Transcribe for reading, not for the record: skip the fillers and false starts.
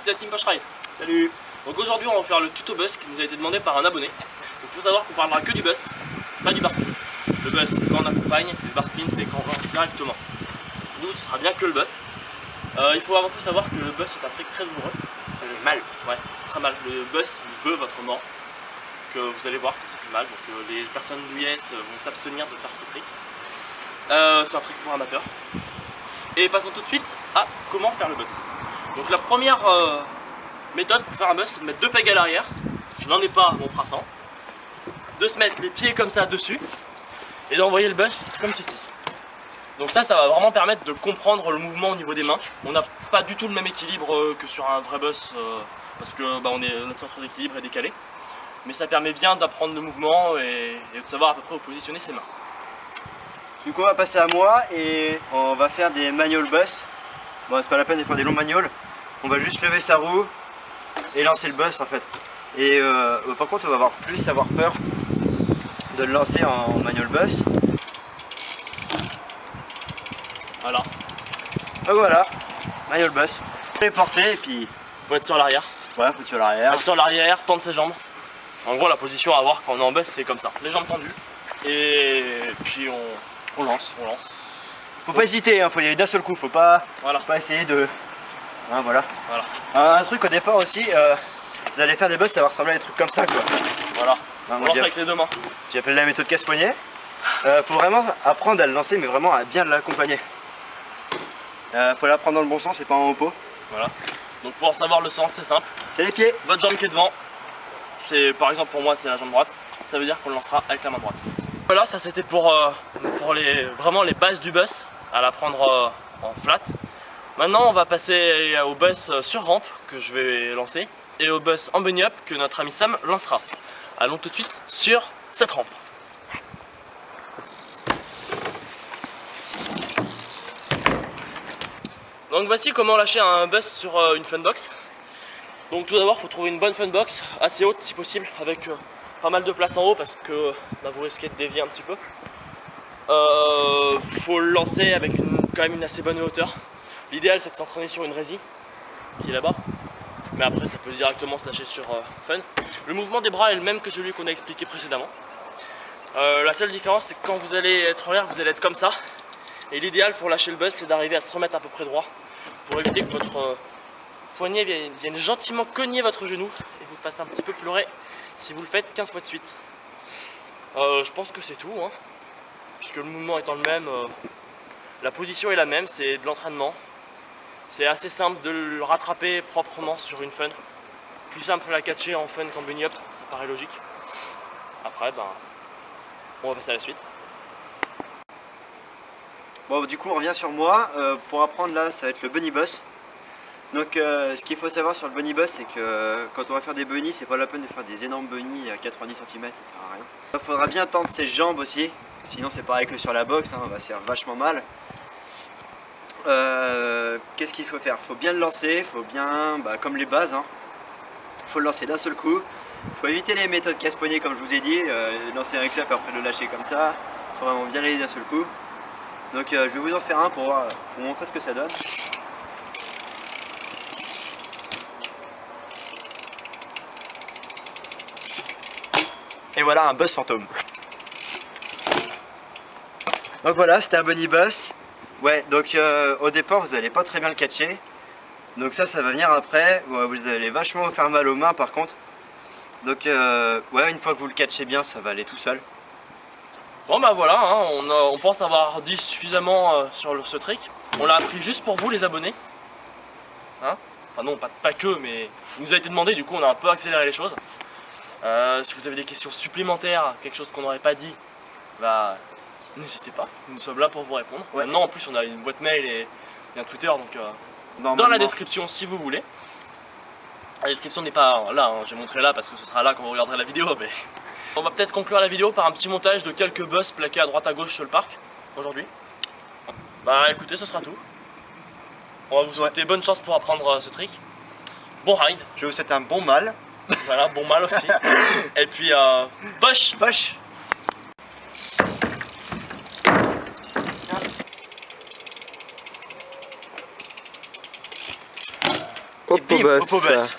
c'est la team Pocherail. Salut. Donc aujourd'hui on va faire le tuto bus qui nous a été demandé par un abonné. Donc il faut savoir qu'on parlera que du bus, pas du bar spin. Le bus c'est quand on accompagne, le bar spin c'est quand on va directement. Nous ce sera bien que le bus. Il faut avant tout savoir que le bus est un trick très douloureux. Ça fait mal. Ouais, très mal. Le bus il veut votre mort. Que vous allez voir que ça fait mal. Donc les personnes douillettes vont s'abstenir de faire ce trick. C'est un trick pour amateurs. Et passons tout de suite à comment faire le bus. Donc la première méthode pour faire un bus, c'est de mettre deux pegs à l'arrière. Je n'en ai pas, mon fera 100. De se mettre les pieds comme ça dessus et d'envoyer le bus comme ceci. Donc ça va vraiment permettre de comprendre le mouvement au niveau des mains. On n'a pas du tout le même équilibre que sur un vrai bus parce que notre centre d'équilibre est décalé. Mais ça permet bien d'apprendre le mouvement et de savoir à peu près où positionner ses mains. Du coup on va passer à moi et on va faire des manual bus. Bon c'est pas la peine de faire des longs manuals. On va juste lever sa roue et lancer le bus en fait. Et par contre on va avoir peur de le lancer en manual bus. Voilà. Donc voilà, manual bus. On les porter et puis... Faut être sur l'arrière. Ouais, faut être sur l'arrière. Être sur l'arrière, tendre ses jambes. En gros la position à avoir quand on est en bus c'est comme ça. Les jambes tendues. Et puis on lance. Faut pas hésiter, hein, faut y aller d'un seul coup, faut pas essayer de... Hein, voilà. Un truc au départ aussi, vous allez faire des bus, ça va ressembler à des trucs comme ça quoi. Voilà. Hein, on lance avec les deux mains. J'appelle la méthode casse-poignet. Faut vraiment apprendre à le lancer mais vraiment à bien l'accompagner. Faut l'apprendre dans le bon sens et pas en haut pot. Voilà. Donc pour savoir le sens c'est simple. C'est les pieds. Votre jambe qui est devant, c'est par exemple pour moi c'est la jambe droite. Ça veut dire qu'on le lancera avec la main droite. Voilà, ça c'était pour vraiment les bases du bus, à la prendre en flat. Maintenant on va passer au bus sur rampe que je vais lancer et au bus en bunny up que notre ami Sam lancera. Allons tout de suite sur cette rampe. Donc voici comment lâcher un bus sur une funbox. Donc tout d'abord il faut trouver une bonne funbox, assez haute si possible, avec pas mal de place en haut parce que vous risquez de dévier un petit peu. Faut le lancer avec quand même une assez bonne hauteur. L'idéal c'est de s'entraîner sur une résie qui est là-bas. Mais après ça peut directement se lâcher sur fun. Le mouvement des bras est le même que celui qu'on a expliqué précédemment. La seule différence c'est que quand vous allez être en l'air vous allez être comme ça. Et l'idéal pour lâcher le bus c'est d'arriver à se remettre à peu près droit. Pour éviter que votre poignet vienne gentiment cogner votre genou et vous fasse un petit peu pleurer si vous le faites 15 fois de suite. Je pense que c'est tout, hein, puisque le mouvement étant le même, la position est la même, c'est de l'entraînement. C'est assez simple de le rattraper proprement sur une fun. Plus simple à la catcher en fun qu'en bunny up, ça paraît logique. Après, on va passer à la suite. Bon du coup on revient sur moi. Pour apprendre là ça va être le bunny bus. Donc ce qu'il faut savoir sur le bunny bus c'est que quand on va faire des bunnies c'est pas la peine de faire des énormes bunnies à 90 cm, ça sert à rien. Il faudra bien tendre ses jambes aussi, sinon c'est pareil que sur la boxe, hein, on va se faire vachement mal. Qu'est-ce qu'il faut faire? Faut bien le lancer, faut bien, comme les bases, hein, faut le lancer d'un seul coup. Faut éviter les méthodes casse-poignet comme je vous ai dit, lancer avec ça puis après le lâcher comme ça. Faut vraiment bien aller d'un seul coup. Donc je vais vous en faire un pour vous montrer ce que ça donne. Et voilà un bus fantôme. Donc voilà, c'était un bunny bus. Ouais, donc au départ vous n'allez pas très bien le catcher. Donc ça va venir après. Ouais, vous allez vachement vous faire mal aux mains par contre. Donc ouais, une fois que vous le catchez bien, ça va aller tout seul. Bon voilà, hein, on pense avoir dit suffisamment sur ce trick. On l'a appris juste pour vous les abonnés. Hein, enfin non, pas que, mais il nous a été demandé, du coup on a un peu accéléré les choses. Si vous avez des questions supplémentaires, quelque chose qu'on n'aurait pas dit, n'hésitez pas, nous sommes là pour vous répondre. Ouais. Maintenant en plus on a une boîte mail et un Twitter, donc dans la description si vous voulez. La description n'est pas là, hein, j'ai montré là parce que ce sera là quand vous regarderez la vidéo, mais... On va peut-être conclure la vidéo par un petit montage de quelques bus plaqués à droite à gauche sur le parc, aujourd'hui. Écoutez, ce sera tout. On va vous souhaiter bonne chance pour apprendre ce trick. Bon ride. Je vous souhaite un bon mal. Voilà, bon mal aussi. Et puis, push. Et bim, Opobus. Opobus.